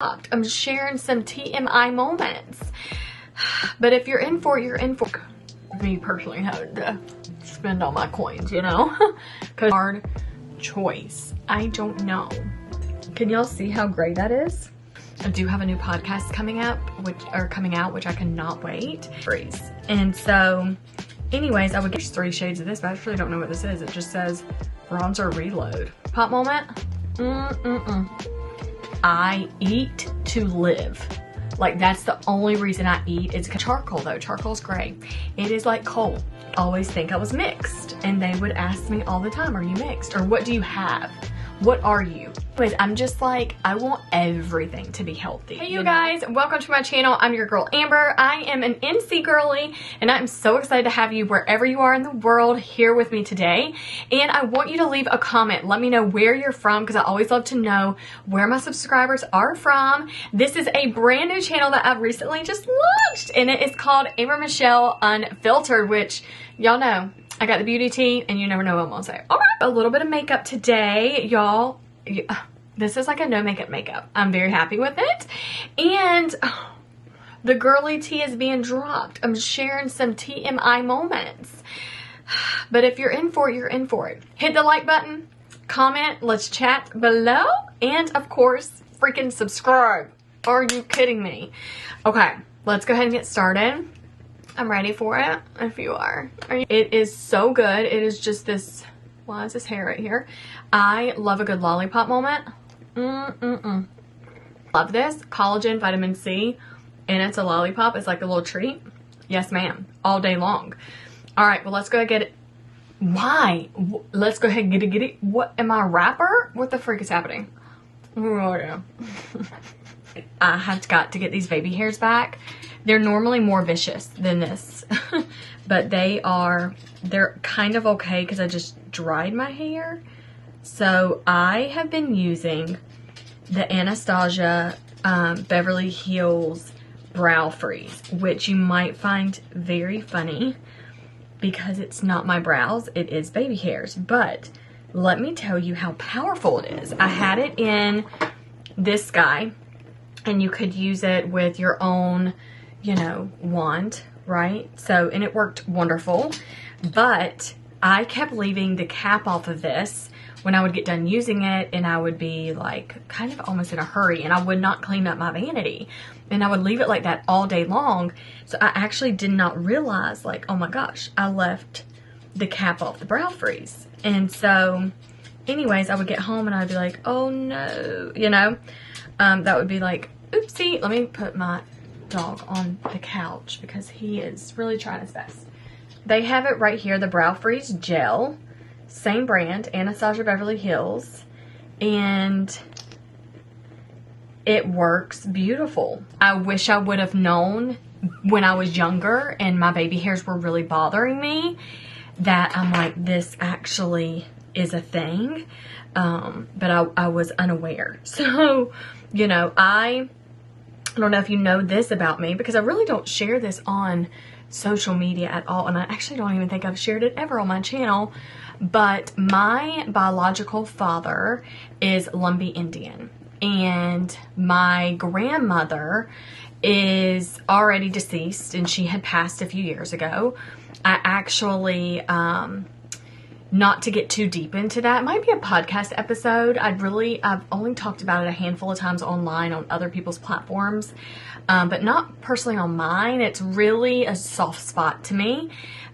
I'm sharing some TMI moments. But if you're in for it, you're in for it. Me personally having to spend all my coins, you know? Cause hard choice. I don't know. Can y'all see how gray that is? I do have a new podcast coming out, which I cannot wait. And so, anyways, I would get 3 shades of this, but I actually don't know what this is. It just says bronzer reload. Pop moment. I eat to live. Like, that's the only reason I eat. It's charcoal though. Charcoal's great. It is like coal. Always think I was mixed, and they would ask me all the time, are you mixed? Or what do you have? What are you? Anyways, I'm just like, I want everything to be healthy. Hey you guys, welcome to my channel. I'm your girl Amber. I am an NC girly, and I'm so excited to have you wherever you are in the world here with me today. And I want you to leave a comment. Let me know where you're from, because I always love to know where my subscribers are from. This is a brand new channel that I've recently just launched, and it is called Amber Michelle Unfiltered, which y'all know I got the beauty tea, and you never know what I'm gonna say. All right, a little bit of makeup today, y'all. This is like a no makeup. I'm very happy with it. And the girly tea is being dropped. I'm sharing some TMI moments. But if you're in for it, you're in for it. Hit the like button, comment, let's chat below, and of course, freaking subscribe. Are you kidding me? Okay, let's go ahead and get started. I'm ready for it, if you are. It is so good. It is just this, why is this hair right here? I love a good lollipop moment. Love this. Collagen, vitamin C, and it's a lollipop. It's like a little treat. Yes, ma'am. All day long. All right, well, let's go ahead and get it. Why? Let's go ahead and get it. What, am I a rapper? What the freak is happening? Oh, yeah. I have got to get these baby hairs back. They're normally more vicious than this, but they're kind of okay because I just dried my hair. So I have been using the Anastasia Beverly Hills Brow Freeze, which you might find very funny because it's not my brows, it is baby hairs. But let me tell you how powerful it is. I had it in this guy, and you could use it with your own, you know, wand, right? So, and it worked wonderful, but I kept leaving the cap off of this when I would get done using it, and I would be like kind of almost in a hurry, and I would not clean up my vanity, and I would leave it like that all day long. So I actually did not realize, like, oh my gosh, I left the cap off the brow freeze. And so anyways, I would get home and I'd be like, oh no, you know, that would be like, oopsie. Let me put my dog on the couch because he is really trying his best. They have it right here, the Brow Freeze Gel, same brand, Anastasia Beverly Hills, and it works beautiful. I wish I would have known when I was younger and my baby hairs were really bothering me that I'm like, this actually is a thing, but I was unaware. So, you know, I don't know if you know this about me, because I really don't share this on social media at all, and I actually don't even think I've shared it ever on my channel, but my biological father is Lumbee Indian, and my grandmother is already deceased, and she had passed a few years ago. I actually, not to get too deep into that, it might be a podcast episode. I've only talked about it a handful of times online on other people's platforms, but not personally on mine. It's really a soft spot to me,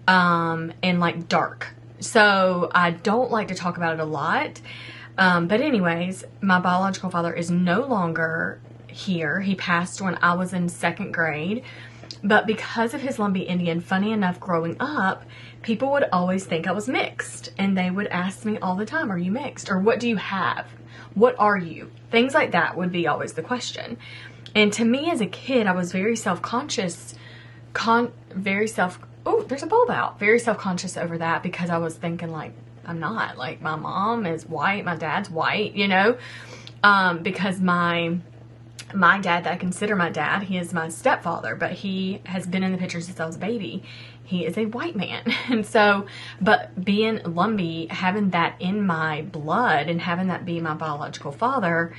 and like dark. So I don't like to talk about it a lot. But anyways, my biological father is no longer here. He passed when I was in 2nd grade. But because of his Lumbee Indian, funny enough, growing up, people would always think I was mixed. And they would ask me all the time, are you mixed? Or what do you have? What are you? Things like that would be always the question. And to me as a kid, I was very self-conscious, oh, there's a bulb out. Very self-conscious over that, because I was thinking like, I'm not. Like, my mom is white, my dad's white, you know, because my dad, that I consider my dad, he is my stepfather, but he has been in the picture since I was a baby. He is a white man. And so, but being Lumbee, having that in my blood and having that be my biological father,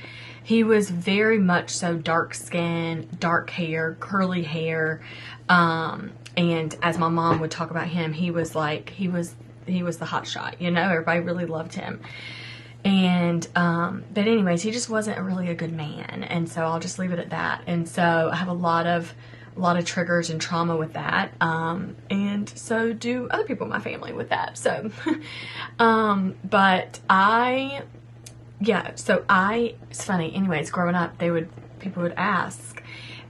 He was very much so dark skin, dark hair, curly hair. And as my mom would talk about him, he was the hot shot, you know, everybody really loved him. And, but anyways, he just wasn't really a good man. And so I'll just leave it at that. And so I have a lot of triggers and trauma with that. And so do other people in my family with that. So, but it's funny. Anyways, growing up, people would ask,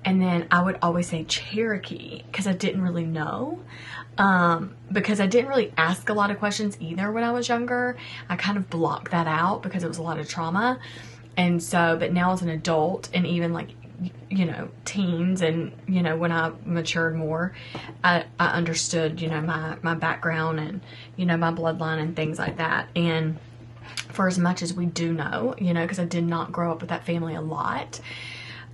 and then I would always say Cherokee because I didn't really know. Because I didn't really ask a lot of questions either when I was younger. I kind of blocked that out because it was a lot of trauma. And so, but now as an adult and even like, you know, teens and, you know, when I matured more, I understood, you know, my background and, you know, my bloodline and things like that. And for as much as we do know, you know, because I did not grow up with that family a lot,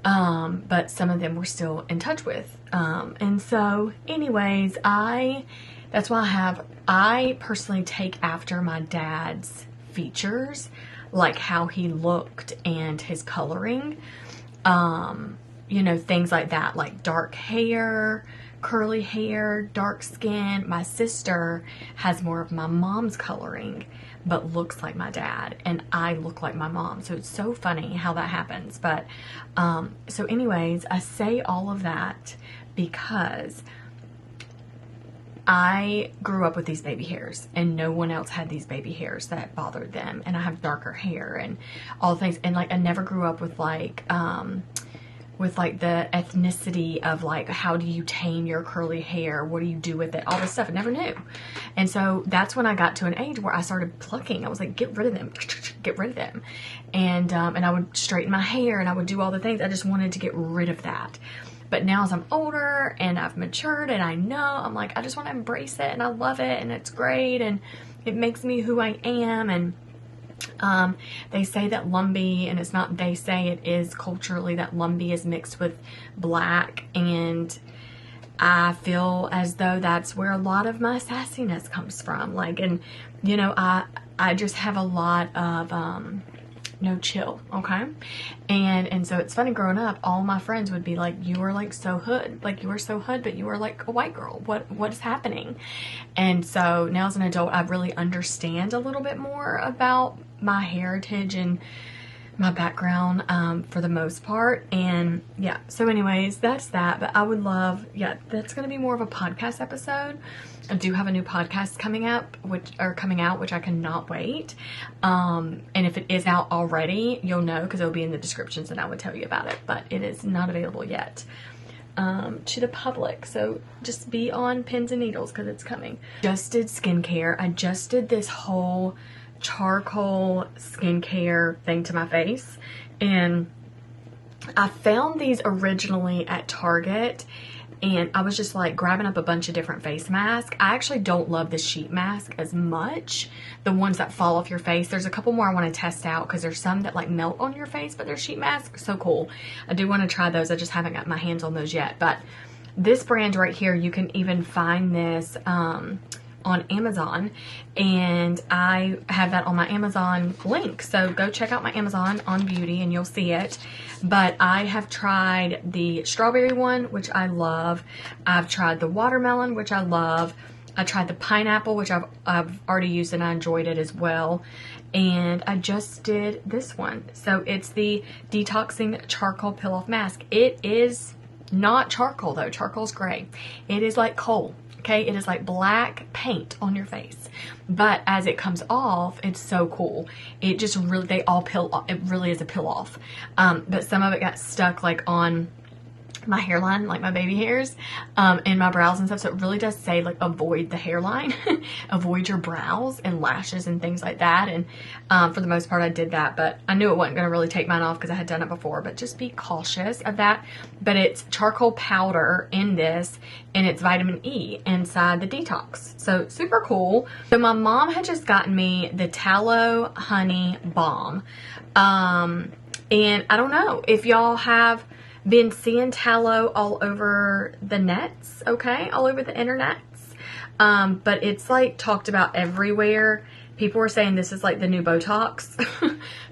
but some of them we're still in touch with. And so anyways, that's why I personally take after my dad's features, like how he looked and his coloring, you know, things like that, like dark hair, curly hair, dark skin. My sister has more of my mom's coloring, but looks like my dad, and I look like my mom. So it's so funny how that happens. But, so anyways, I say all of that because I grew up with these baby hairs and no one else had these baby hairs that bothered them. And I have darker hair and all things. And like, I never grew up with like the ethnicity of like, how do you tame your curly hair? What do you do with it? All this stuff. I never knew. And so that's when I got to an age where I started plucking. I was like, get rid of them, get rid of them. And I would straighten my hair and I would do all the things. I just wanted to get rid of that. But now as I'm older and I've matured and I know, I'm like, I just want to embrace it and I love it and it's great and it makes me who I am. And they say that Lumbee, and it's not they say, it is culturally that Lumbee is mixed with black, and I feel as though that's where a lot of my sassiness comes from. Like, and you know, I just have a lot of no chill, okay? And so it's funny, growing up, all my friends would be like, you are like so hood, like you are so hood, but you are like a white girl. What is happening? And so now as an adult, I really understand a little bit more about my heritage and my background, for the most part. And yeah, so anyways, that's that. But I would love, that's going to be more of a podcast episode. I do have a new podcast coming out, which I cannot wait. And if it is out already, you'll know because it'll be in the descriptions and I would tell you about it, but it is not available yet, to the public. So just be on pins and needles because it's coming. Just did skincare. I just did this whole charcoal skincare thing to my face, and I found these originally at Target, and I was just like grabbing up a bunch of different face masks. I actually don't love the sheet mask as much, the ones that fall off your face. There's a couple more I want to test out because there's some that like melt on your face, but they're sheet masks. So cool. I do want to try those. I just haven't got my hands on those yet. But this brand right here, you can even find this on Amazon, and I have that on my Amazon link, so go check out my Amazon on beauty and you'll see it. But I have tried the strawberry one, which I love. I've tried the watermelon, which I love. I tried the pineapple, which I've already used and I enjoyed it as well. And I just did this one. So it's the detoxing charcoal peel off mask. It is not charcoal though. Charcoal's gray. It is like coal. Okay, it is like black paint on your face, but as it comes off, it's so cool. It just really, they all peel off. It really is a peel off. But some of it got stuck like on my hairline, like my baby hairs, and my brows and stuff. So it really does say like avoid the hairline, avoid your brows and lashes and things like that. And for the most part I did that, but I knew it wasn't going to really take mine off because I had done it before. But just be cautious of that. But it's charcoal powder in this, and it's vitamin E inside the detox. So super cool. So my mom had just gotten me the tallow honey balm, and I don't know if y'all have been seeing tallow all over the nets, okay, all over the internets, but it's like talked about everywhere. People were saying this is like the new Botox.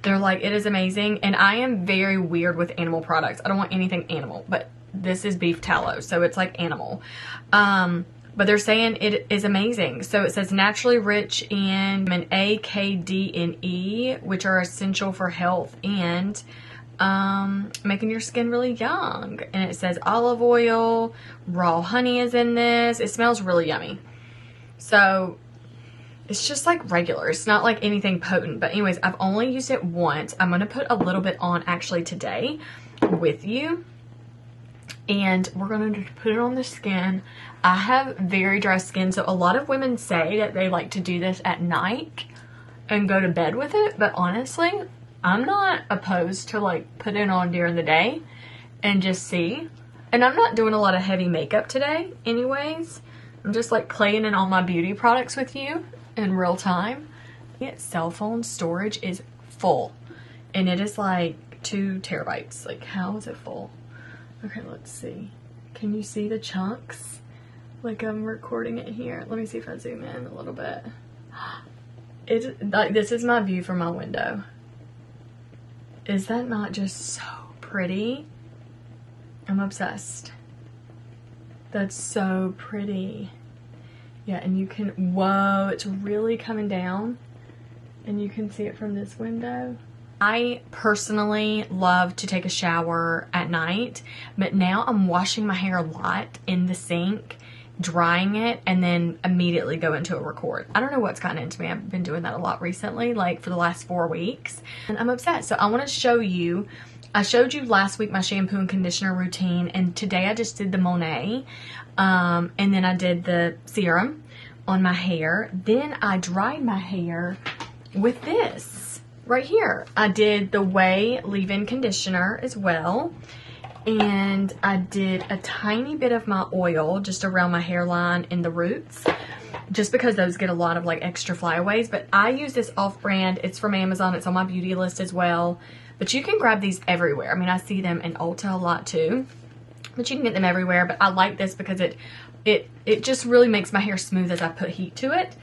They're like, it is amazing. And I am very weird with animal products. I don't want anything animal, but this is beef tallow, so it's like animal. But they're saying it is amazing. So it says naturally rich in vitamin A, K, D, and E, which are essential for health and making your skin really young. And it says olive oil, raw honey is in this. It smells really yummy. So it's just like regular. It's not like anything potent. But anyways, I've only used it once. I'm going to put a little bit on actually today with you. And we're going to put it on the skin. I have very dry skin, so a lot of women say that they like to do this at night and go to bed with it. But honestly, I'm not opposed to like putting it on during the day and just see. And I'm not doing a lot of heavy makeup today anyways. I'm just like playing in all my beauty products with you in real time. Its cell phone storage is full. And it is like 2 terabytes. Like, how is it full? Okay, let's see. Can you see the chunks? Like, I'm recording it here. Let me see if I zoom in a little bit. It's like, this is my view from my window. Is that not just so pretty? I'm obsessed. That's so pretty. Yeah, and you can, whoa, it's really coming down. And you can see it from this window. I personally love to take a shower at night, but now I'm washing my hair a lot in the sink, drying it, and then immediately go into a record. I don't know what's gotten into me. I've been doing that a lot recently, like for the last 4 weeks, and I'm obsessed. So I want to show you, I showed you last week my shampoo and conditioner routine, and today I just did the Monet, and then I did the serum on my hair. Then I dried my hair with this. Right here, I did the Way leave-in conditioner as well, and I did a tiny bit of my oil just around my hairline and the roots, just because those get a lot of like extra flyaways. But I use this off-brand. It's from Amazon. It's on my beauty list as well, but you can grab these everywhere. I mean, I see them in Ulta a lot too, but you can get them everywhere. But I like this because it just really makes my hair smooth as I put heat to it.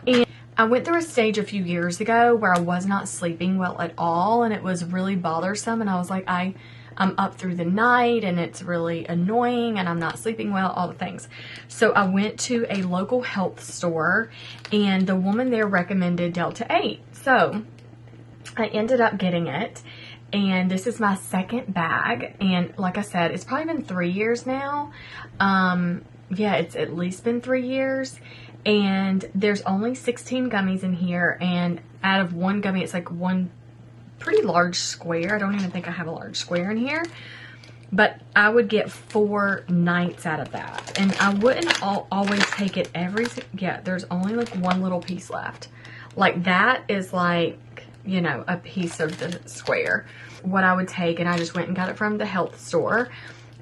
And I went through a stage a few years ago where I was not sleeping well at all, and it was really bothersome, and I was like, I'm up through the night and it's really annoying and I'm not sleeping well, all the things. So I went to a local health store, and the woman there recommended Delta 8. So I ended up getting it, and this is my second bag, and like I said, it's probably been 3 years now. Yeah, it's at least been 3 years. And there's only 16 gummies in here, and out of one gummy, it's like one pretty large square. I don't even think I have a large square in here, but I would get 4 nights out of that. And I wouldn't always take it yeah, there's only like one little piece left. Like, that is like, you know, a piece of the square. What I would take, and I just went and got it from the health store.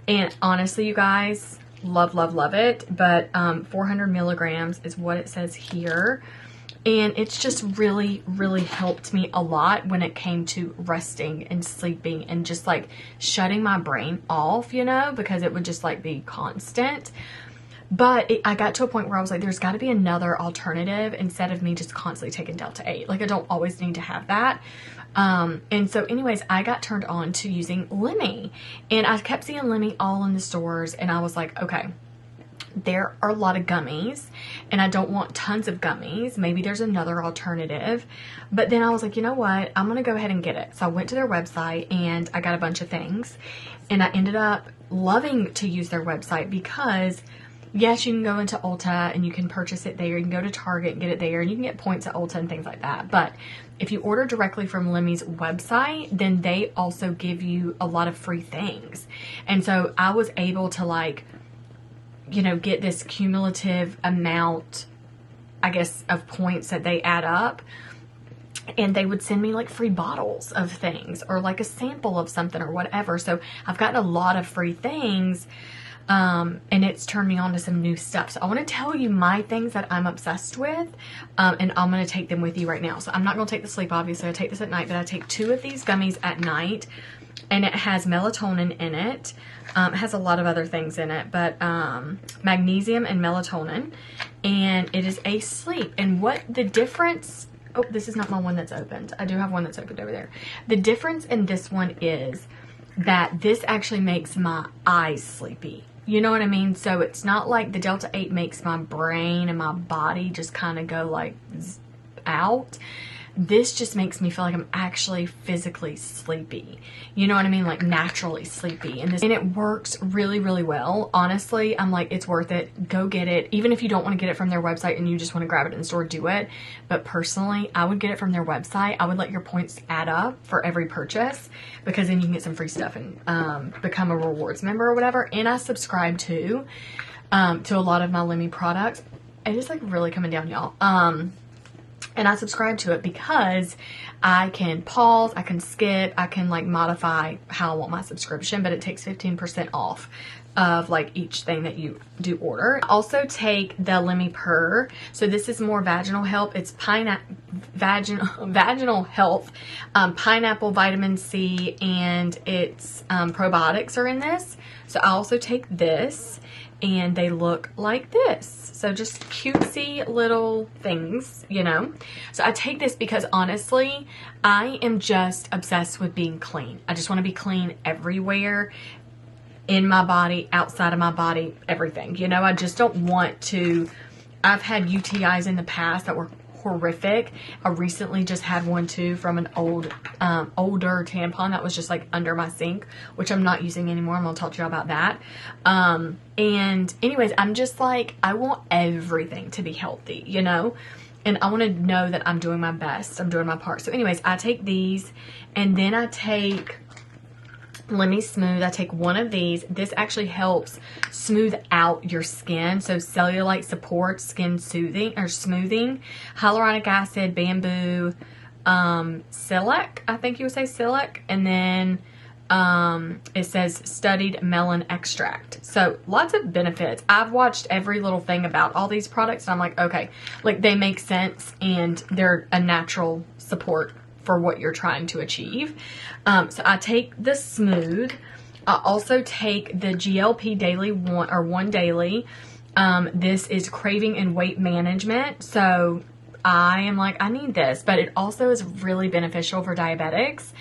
And honestly, you guys, love, love, love it. But 400 milligrams is what it says here. And it's just really, really helped me a lot when it came to resting and sleeping and just like shutting my brain off, you know, because it would just like be constant. But I got to a point where I was like, there's got to be another alternative instead of me just constantly taking Delta 8. Like, I don't always need to have that. And so anyways, I got turned on to using Lemmy, and I kept seeing Lemmy all in the stores, and I was like, okay, there are a lot of gummies and I don't want tons of gummies. Maybe there's another alternative. But then I was like, you know what? I'm going to go ahead and get it. So I went to their website and I got a bunch of things, and I ended up loving to use their website because yes, you can go into Ulta and you can purchase it there. You can go to Target and get it there, and you can get points at Ulta and things like that. But if you order directly from Lemmy's website, then they also give you a lot of free things. And so I was able to, like, you know, get this cumulative amount, I guess, of points that they add up. And they would send me like free bottles of things or like a sample of something or whatever. So I've gotten a lot of free things. And it's turned me on to some new stuff. So I want to tell you my things that I'm obsessed with, and I'm going to take them with you right now. So I'm not going to take the sleep, obviously. I take this at night, but I take 2 of these gummies at night, and it has melatonin in it. It has a lot of other things in it, but magnesium and melatonin, and it is a sleep. And what the difference Oh, this is not my one that's opened. I do have one that's opened over there. The difference in this one is that this actually makes my eyes sleepy. You know what I mean? So it's not like the Delta 8 makes my brain and my body just kind of go like out. This just makes me feel like I'm actually physically sleepy. You know what I mean? Like naturally sleepy. And it works really, really well. Honestly, I'm like, it's worth it. Go get it. Even if you don't want to get it from their website and you just want to grab it in the store, do it. But personally, I would get it from their website. I would let your points add up for every purchase, because then you can get some free stuff and become a rewards member or whatever. And I subscribe to a lot of my Lemmy products. It is like really coming down, y'all. And I subscribe to it because I can pause, I can skip, I can like modify how I want my subscription, but it takes 15% off of like each thing that you do order. I also take the Lemmy Purr. So this is more vaginal health. It's vaginal health, pineapple, vitamin C, and it's probiotics are in this. So I also take this, and they look like this. So just cutesy little things, you know. So I take this because honestly, I am just obsessed with being clean. I just want to be clean everywhere, in my body, outside of my body, everything. You know, I just don't want to. I've had UTIs in the past that were horrific. I recently just had one too from an older tampon that was just like under my sink, which I'm not using anymore. I'm gonna talk to you about that. And anyways, I'm just like, I want everything to be healthy, you know, and I want to know that I'm doing my best. I'm doing my part. So anyways, I take these, and then I take Lemmy Smooth. I take one of these. This actually helps smooth out your skin. So cellulite supports skin soothing or smoothing. Hyaluronic acid, bamboo, silic, I think you would say silic. And then it says studied melon extract. So lots of benefits. I've watched every little thing about all these products, and I'm like, okay, like they make sense and they're a natural support for what you're trying to achieve. So I take the Smooth. I also take the GLP Daily one daily. This is craving and weight management. So I am like, I need this, but it also is really beneficial for diabetics.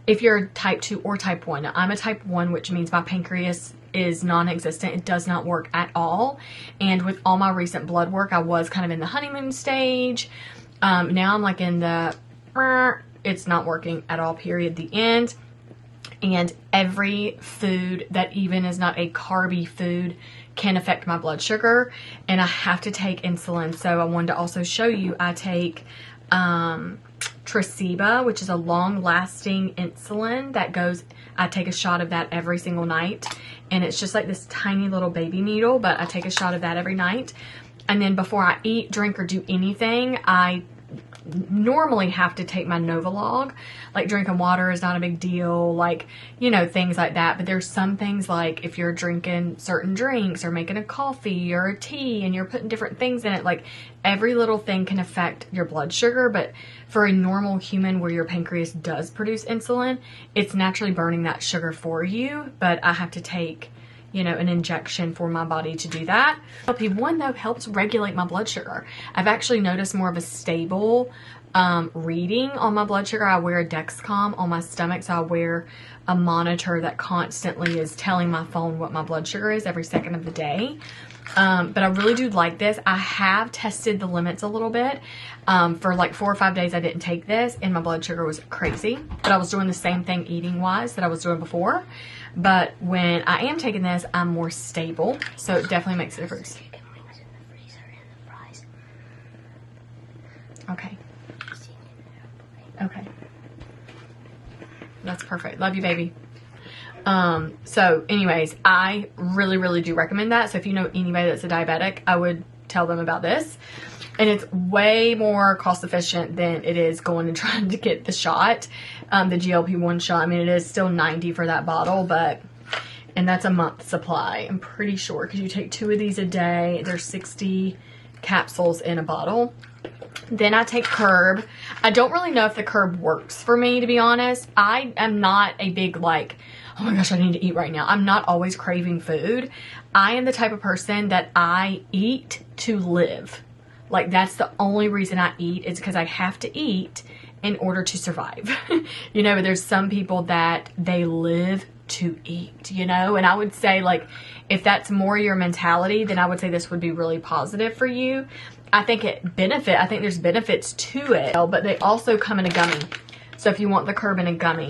If you're type 2 or type 1. Now, I'm a type 1, which means my pancreas is non-existent. It does not work at all. And with all my recent blood work, I was kind of in the honeymoon stage. Now I'm like in the it's not working at all, period, the end. And every food that even is not a carby food can affect my blood sugar, and I have to take insulin. So I wanted to also show you, I take Tresiba, which is a long-lasting insulin that goes, I take a shot of that every single night, and it's just like this tiny little baby needle, but I take a shot of that every night. And then before I eat, drink, or do anything, I normally have to take my Novolog. Like drinking water is not a big deal, like, you know, things like that. But there's some things, like if you're drinking certain drinks or making a coffee or a tea and you're putting different things in it, like every little thing can affect your blood sugar. But for a normal human where your pancreas does produce insulin, it's naturally burning that sugar for you. But I have to take, you know, an injection for my body to do that. GLP-1 though helps regulate my blood sugar. I've actually noticed more of a stable reading on my blood sugar. I wear a Dexcom on my stomach, so I wear a monitor that constantly is telling my phone what my blood sugar is every second of the day. But I really do like this. I have tested the limits a little bit. For like 4 or 5 days I didn't take this, and my blood sugar was crazy. But I was doing the same thing eating wise that I was doing before. But when I am taking this, I'm more stable. So it definitely makes a difference. You can bring us in the freezer and the fries. Okay. Okay. That's perfect. Love you, baby. So anyways, I really, really do recommend that. So if you know anybody that's a diabetic, I would tell them about this. And it's way more cost efficient than it is going and trying to get the shot, the GLP-1 shot. I mean, it is still $90 for that bottle, but, and that's a month supply, I'm pretty sure, because you take 2 of these a day. There's 60 capsules in a bottle. Then I take Curb. I don't really know if the Curb works for me, to be honest. I am not a big, like, oh my gosh, I need to eat right now. I'm not always craving food. I am the type of person that I eat to live. Like, that's the only reason I eat, is because I have to eat in order to survive. You know, there's some people that they live to eat, you know, and I would say, like, if that's more your mentality, then I would say this would be really positive for you. I think I think there's benefits to it, but they also come in a gummy. So if you want the curb in a gummy,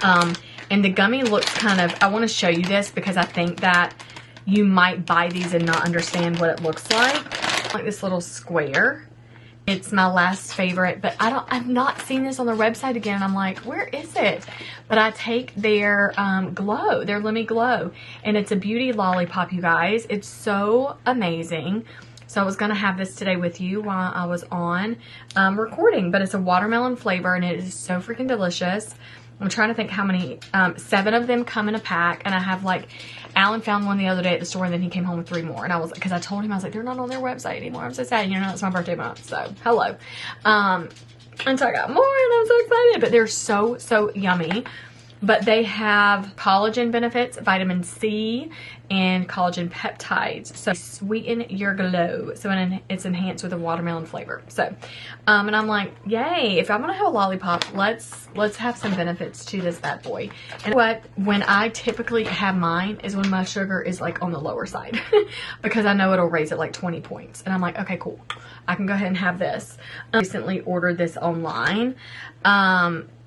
and the gummy looks kind of, I want to show you this because I think that you might buy these and not understand what it looks like this little square. It's my last favorite, but I've not seen this on their website again. And I'm like, where is it? But I take their Glow, their Lemmy Glow, and it's a beauty lollipop, you guys. It's so amazing. So I was going to have this today with you while I was on recording, but it's a watermelon flavor and it is so freaking delicious. I'm trying to think how many, 7 of them come in a pack, and I have, like, Alan found one the other day at the store, and then he came home with 3 more, and I was, because I told him, I was like, they're not on their website anymore. I'm so sad, you know, it's my birthday month, so hello. And so I got more, and I'm so excited, but they're so, so yummy. But they have collagen benefits, vitamin C, and collagen peptides. So sweeten your glow. So it's enhanced with a watermelon flavor. So, and I'm like, yay! If I'm gonna have a lollipop, let's have some benefits to this bad boy. And when I typically have mine is when my sugar is like on the lower side, because I know it'll raise it like 20 points. And I'm like, okay, cool. I can go ahead and have this. I recently ordered this online.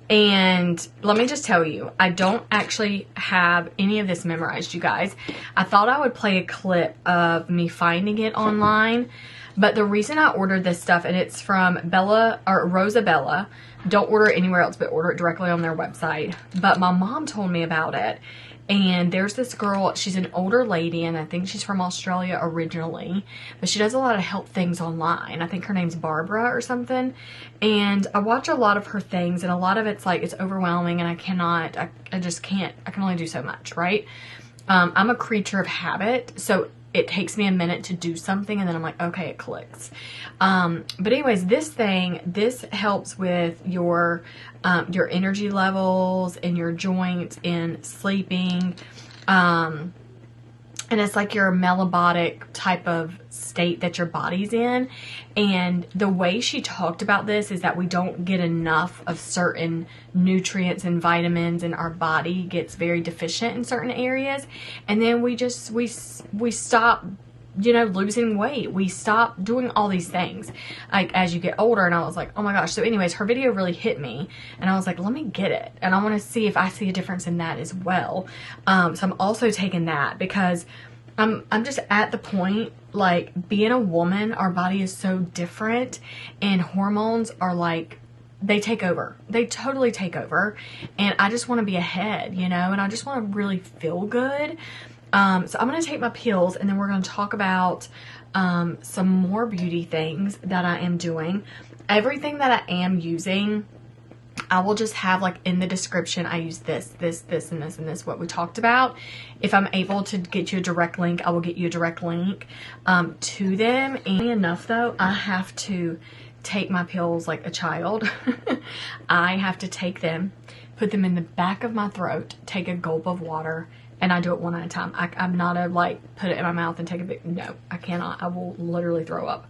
And let me just tell you, I don't actually have any of this memorized, you guys. I thought I would play a clip of me finding it online, but the reason I ordered this stuff, and it's from Rosabella. Don't order it anywhere else, but order it directly on their website. But my mom told me about it. And there's this girl, she's an older lady, and I think she's from Australia originally, but she does a lot of health things online. I think her name's Barbara or something. And I watch a lot of her things, and a lot of it's like, it's overwhelming, and I just can't, I can only do so much, right? I'm a creature of habit, so it takes me a minute to do something, and then I'm like, okay, it clicks. But anyways, this helps with your energy levels and your joints and sleeping. And it's like your metabolic type of state that your body's in. And the way she talked about this is that we don't get enough of certain nutrients and vitamins, and our body gets very deficient in certain areas. And then we stop, you know, losing weight. We stop doing all these things, like, as you get older. And I was like, oh my gosh. So anyways, her video really hit me, and I was like, let me get it. And I want to see if I see a difference in that as well. So I'm also taking that because I'm just at the point, like, being a woman, our body is so different, and hormones are like, they take over. They totally take over. And I just want to be ahead, you know, and I just want to really feel good. So I'm going to take my pills, and then we're going to talk about some more beauty things that I am doing. Everything that I am using, I will just have, like, in the description. I use this, and this, and this, what we talked about. If I'm able to get you a direct link, I will get you a direct link to them. And enough, though, I have to take my pills like a child. I have to take them, put them in the back of my throat, take a gulp of water, and I do it one at a time. I'm not a, like, put it in my mouth and take a big, no, I cannot. I will literally throw up.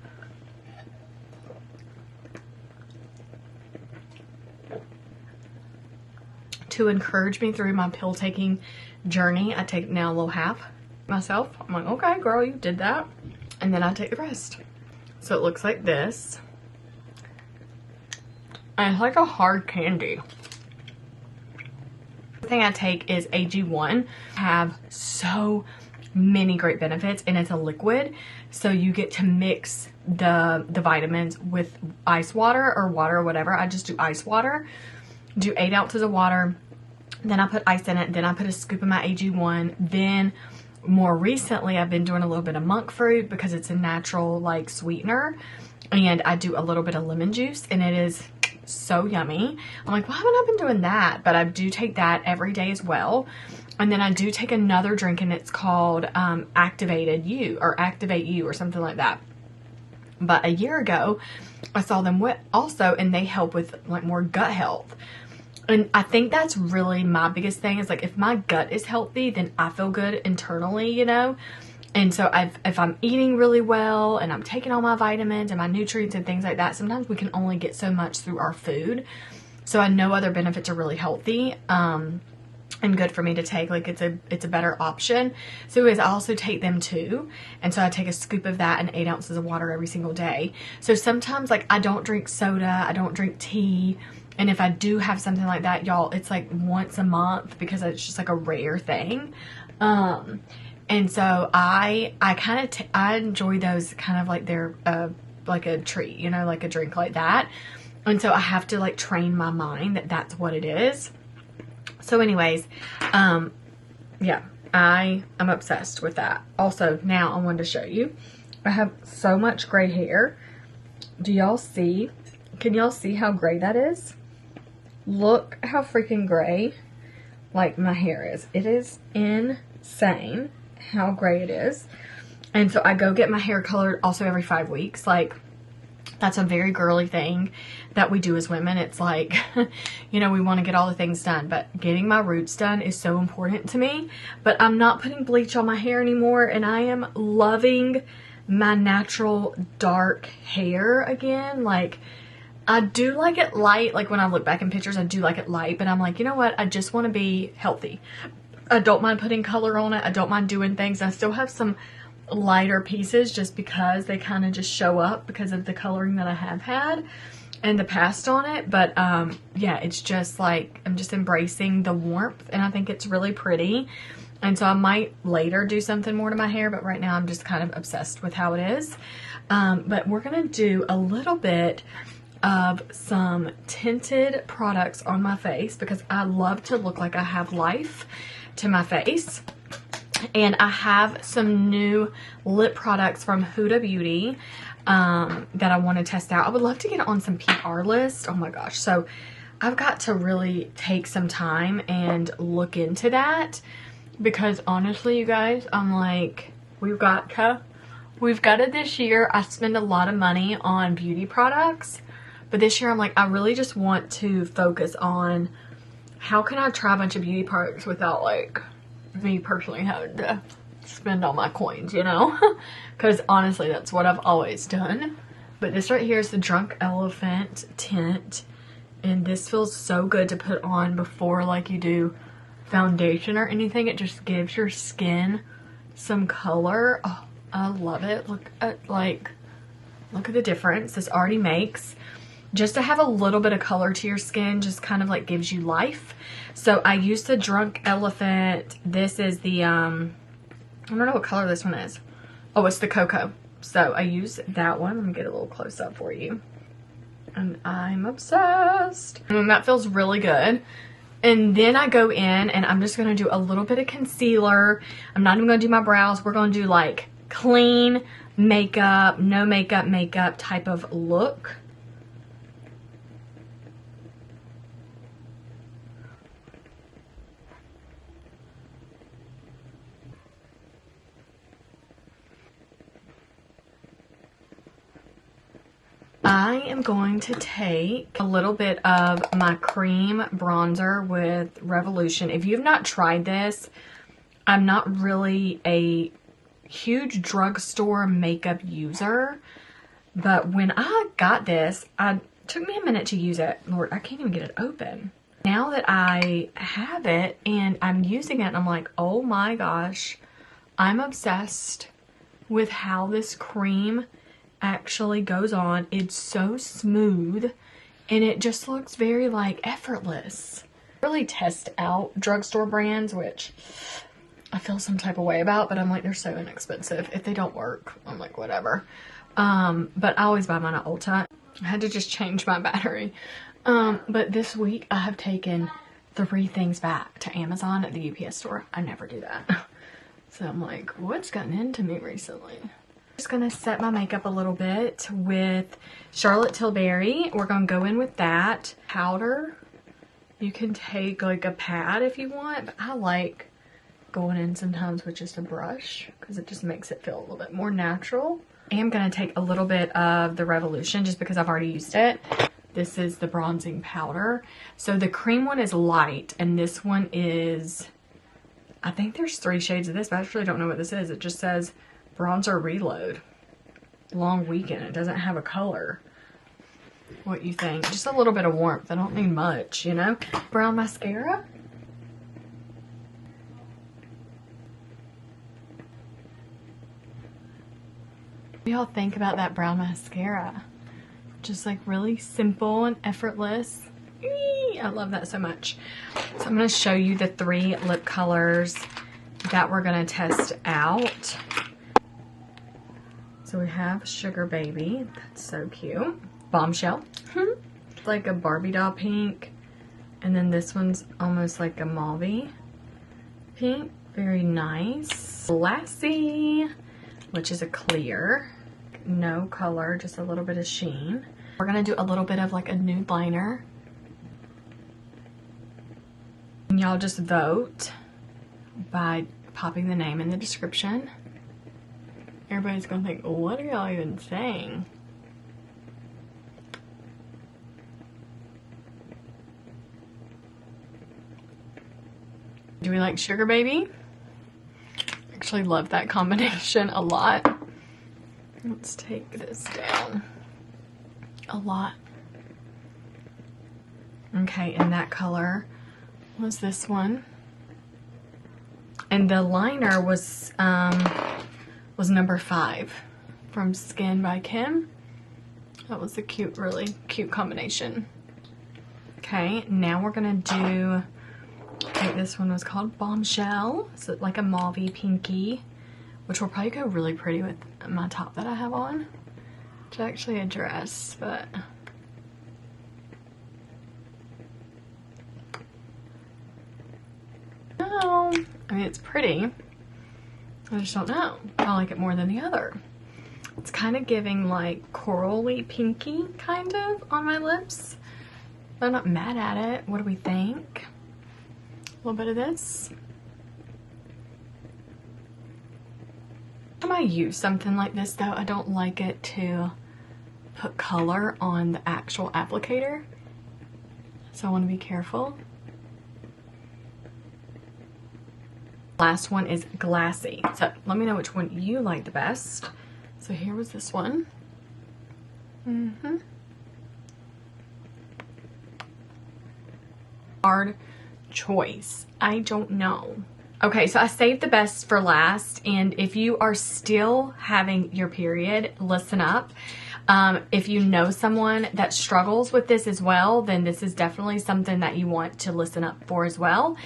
To encourage me through my pill taking journey, I take now a little half myself. I'm like, okay, girl, you did that. And then I take the rest. So it looks like this. And it's like a hard candy. The thing I take is AG1. Have so many great benefits, and it's a liquid, so you get to mix the vitamins with ice water or water or whatever. I just do ice water. Do 8 ounces of water, then I put ice in it, then I put a scoop of my AG1. Then more recently I've been doing a little bit of monk fruit because it's a natural, like, sweetener, and I do a little bit of lemon juice, and it is so yummy. I'm like, why haven't I been doing that? But I do take that every day as well. And then I do take another drink, and it's called Activate You or something like that. But a year ago I saw them also, and they help with, like, more gut health. And I think that's really my biggest thing, is, like, if my gut is healthy, then I feel good internally, you know. And so if I'm eating really well and I'm taking all my vitamins and my nutrients and things like that, sometimes we can only get so much through our food. So I know other benefits are really healthy and good for me to take. Like it's a better option. So anyways, I also take them too. And so I take a scoop of that and 8 ounces of water every single day. So sometimes like I don't drink soda, I don't drink tea. And if I do have something like that, y'all, it's like once a month because it's just like a rare thing. And so I kind of I enjoy those kind of like they're like a treat, you know, like a drink like that. And so I have to like train my mind that that's what it is. So anyways, yeah, I'm obsessed with that. Also, now I wanted to show you, I have so much gray hair. Do y'all see? Can y'all see how gray that is? Look how freaking gray like my hair is. It is insane how gray it is. And so I go get my hair colored also every 5 weeks. Like that's a very girly thing that we do as women. It's like, you know, we want to get all the things done, but getting my roots done is so important to me. But I'm not putting bleach on my hair anymore, and I am loving my natural dark hair again. Like I do like it light. Like when I look back in pictures, I do like it light, but I'm like, you know what? I just want to be healthy. I don't mind putting color on it. I don't mind doing things. I still have some lighter pieces just because they kind of just show up because of the coloring that I have had in the past on it. But yeah, it's just like I'm just embracing the warmth, and I think it's really pretty. And so I might later do something more to my hair, but right now I'm just kind of obsessed with how it is. But we're gonna do a little bit of some tinted products on my face because I love to look like I have life to my face. And I have some new lip products from Huda Beauty that I want to test out. I would love to get on some PR list. Oh my gosh. So I've got to really take some time and look into that because honestly, you guys, I'm like, we've got it this year. I spend a lot of money on beauty products, but this year I'm like, I really just want to focus on how can I try a bunch of beauty products without like me personally having to spend all my coins, you know, because honestly that's what I've always done. But this right here is the Drunk Elephant tint, and this feels so good to put on before like you do foundation or anything. It just gives your skin some color. Oh, I love it. Look at the difference this already makes. Just to have a little bit of color to your skin just kind of like gives you life. So I used the Drunk Elephant. This is the, I don't know what color this one is. Oh, it's the Cocoa. So I use that one. Let me get a little close up for you. And I'm obsessed. And that feels really good. And then I go in and I'm just going to do a little bit of concealer. I'm not even going to do my brows. We're going to do like clean makeup, no makeup type of look. I am going to take a little bit of my cream bronzer with Revolution. If you've not tried this, I'm not really a huge drugstore makeup user, but when I got this, it took me a minute to use it. Lord, I can't even get it open. Now that I have it and I'm using it, I'm like, oh my gosh, I'm obsessed with how this cream actually goes on. It's so smooth and it just looks very like effortless. Really test out drugstore brands, which I feel some type of way about, but I'm like, they're so inexpensive. If they don't work, I'm like, whatever. But I always buy mine at Ulta. I had to just change my battery. But this week I have taken 3 things back to Amazon at the UPS store. I never do that. So I'm like, what's gotten into me recently? Just gonna set my makeup a little bit with Charlotte Tilbury. We're gonna go in with that powder. You can take like a pad if you want, but I like going in sometimes with just a brush because it just makes it feel a little bit more natural. I am gonna take a little bit of the Revolution just because I've already used it. This is the bronzing powder. So the cream one is light and this one is I think there's 3 shades of this, but I actually don't know what this is. It just says bronzer reload. Long weekend. It doesn't have a color. What you think? Just a little bit of warmth. I don't need much, you know? Brown mascara. What do y'all think about that brown mascara? Just like really simple and effortless. Eee, I love that so much. So I'm going to show you the 3 lip colors that we're going to test out. So we have Sugar Baby. That's so cute. Bombshell. It's like a Barbie doll pink. And then this one's almost like a mauve pink. Very nice. Glassy, which is a clear. No color, just a little bit of sheen. We're gonna do a little bit of like a nude liner. And y'all just vote by popping the name in the description. Everybody's gonna think, what are y'all even saying? Do we like Sugar Baby? Actually love that combination a lot. Let's take this down a lot. Okay, and that color was this one. And the liner was number 5 from Skin by Kim. That was a cute, really cute combination. Okay, now we're gonna do, I think this one was called Bombshell. So like a mauve pinky, which will probably go really pretty with my top that I have on. It's actually a dress, but no, I mean it's pretty. I just don't know. I like it more than the other. It's kind of giving like corally pinky kind of on my lips. But I'm not mad at it. What do we think? A little bit of this. I might use something like this though. I don't like it to put color on the actual applicator. So I want to be careful. Last one is Glassy. So let me know which one you like the best. So here was this one. Hard choice. I don't know. Okay, so I saved the best for last, and if you are still having your period, listen up. If you know someone that struggles with this as well, then this is definitely something that you want to listen up for as well.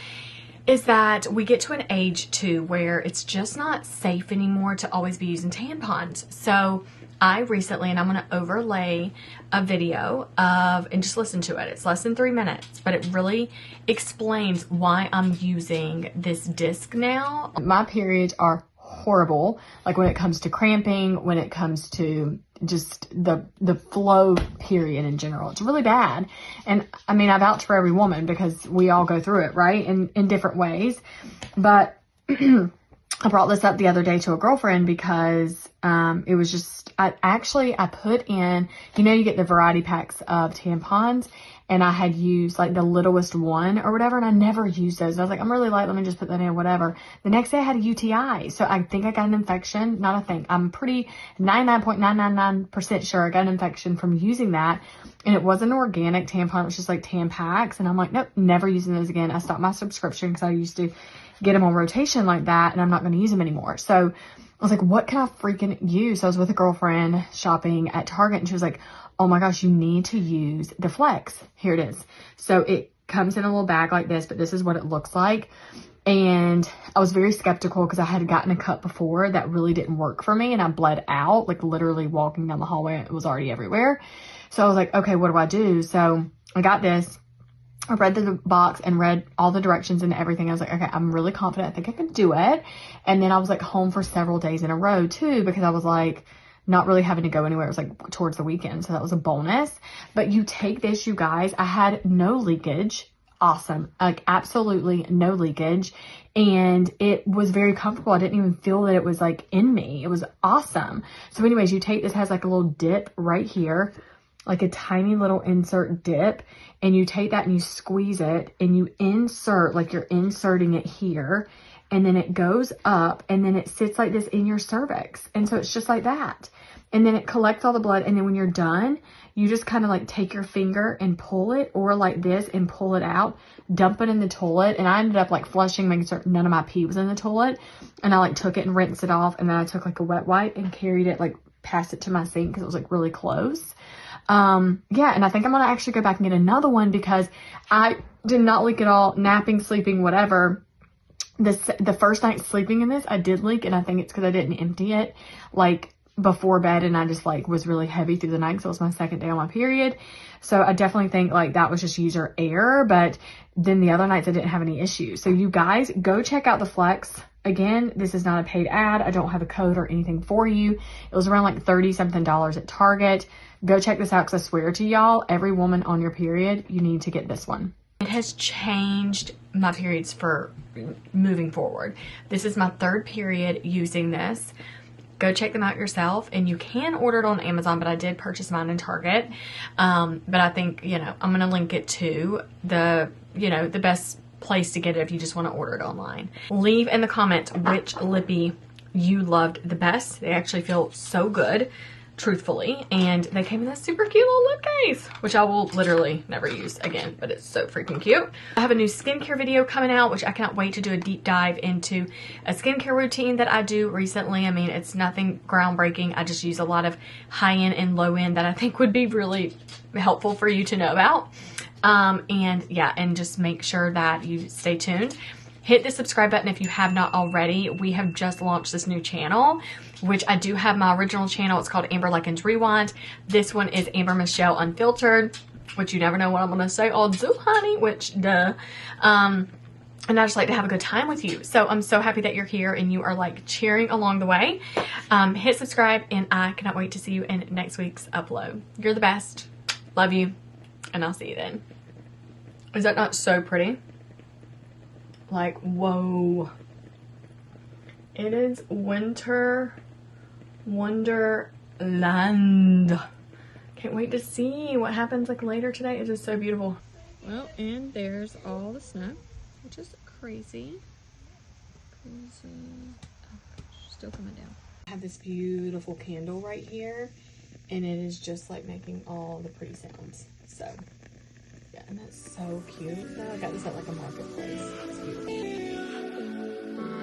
Is that we get to an age too where it's just not safe anymore to always be using tampons. So I recently, and I'm going to overlay a video of, and just listen to it. It's less than 3 minutes, but it really explains why I'm using this disc now. My periods are horrible. Like when it comes to cramping, when it comes to just the flow period in general, it's really bad. And I mean, I vouch for every woman because we all go through it, right? In different ways. But I brought this up the other day to a girlfriend because it was just, I put in, you know, you get the variety packs of tampons, and I had used like the littlest one or whatever, and I never used those. I was like, I'm really light, let me just put that in, whatever. The next day I had a UTI. So I think I got an infection. Not a thing. I'm pretty 99.999% sure I got an infection from using that. And it wasn't an organic tampon. It was just like Tampax. And I'm like, nope, never using those again. I stopped my subscription because I used to get them on rotation like that, and I'm not going to use them anymore. So I was like, what can I freaking use? So I was with a girlfriend shopping at Target, and she was like, oh my gosh, you need to use the Flex. Here it is. So it comes in a little bag like this, but this is what it looks like. And I was very skeptical because I had gotten a cup before that really didn't work for me, and I bled out, like literally walking down the hallway. It was already everywhere. So I was like, okay, what do I do? So I got this. I read the box and read all the directions and everything. I was like, okay, I'm really confident. I think I can do it. And then I was like home for several days in a row too, because I was like not really having to go anywhere. It was like towards the weekend. So that was a bonus. But you take this, you guys, I had no leakage. Awesome. Like absolutely no leakage. And it was very comfortable. I didn't even feel that it was like in me. It was awesome. So anyways, you take this, has like a little dip right here, like a tiny little insert dip, and you take that and you squeeze it and you insert, like you're inserting it here, and then it goes up, and then it sits like this in your cervix. And so it's just like that. And then it collects all the blood, and then when you're done, you just kind of like take your finger and pull it, or like this and pull it out, dump it in the toilet. And I ended up like flushing, making sure none of my pee was in the toilet. And I like took it and rinsed it off. And then I took like a wet wipe and carried it, like past it to my sink because it was like really close. Yeah, and I think I'm going to actually go back and get another one because I did not leak at all, napping, sleeping, whatever. The first night sleeping in this, I did leak, and I think it's because I didn't empty it like before bed, and I just like was really heavy through the night because it was my second day on my period. So I definitely think like that was just user error, but then the other nights I didn't have any issues. So you guys go check out the Flex. Again, this is not a paid ad. I don't have a code or anything for you. It was around like $30 something at Target. Go check this out because I swear to y'all, every woman on your period, you need to get this one. It has changed my periods for moving forward. This is my third period using this. Go check them out yourself, and you can order it on Amazon, but I did purchase mine in Target. But I think, you know, I'm going to link it to the, you know, the best place to get it if you just want to order it online. Leave in the comments which lippy you loved the best. They actually feel so good, truthfully, and they came in this super cute little lip case, which I will literally never use again, but it's so freaking cute. I have a new skincare video coming out, which I cannot wait to do a deep dive into a skincare routine that I do recently. I mean, it's nothing groundbreaking. I just use a lot of high-end and low-end that I think would be really helpful for you to know about. And yeah, and just make sure that you stay tuned. Hit the subscribe button if you have not already. We have just launched this new channel, which I do have my original channel. It's called Amber Lykins Rewind. This one is Amber Michelle Unfiltered, which you never know what I'm going to say. I'll do, honey, which, duh. And I just like to have a good time with you. So I'm so happy that you're here and you are like cheering along the way. Hit subscribe, and I cannot wait to see you in next week's upload. You're the best. Love you. And I'll see you then. Is that not so pretty? Like, whoa. It is Winter Wonderland. Can't wait to see what happens like later today. It is so beautiful. Well, and there's all the snow, which is crazy. Still coming down. I have this beautiful candle right here, and it is just like making all the pretty sounds. So yeah, and that's so cute. I got this at like a marketplace. It's beautiful.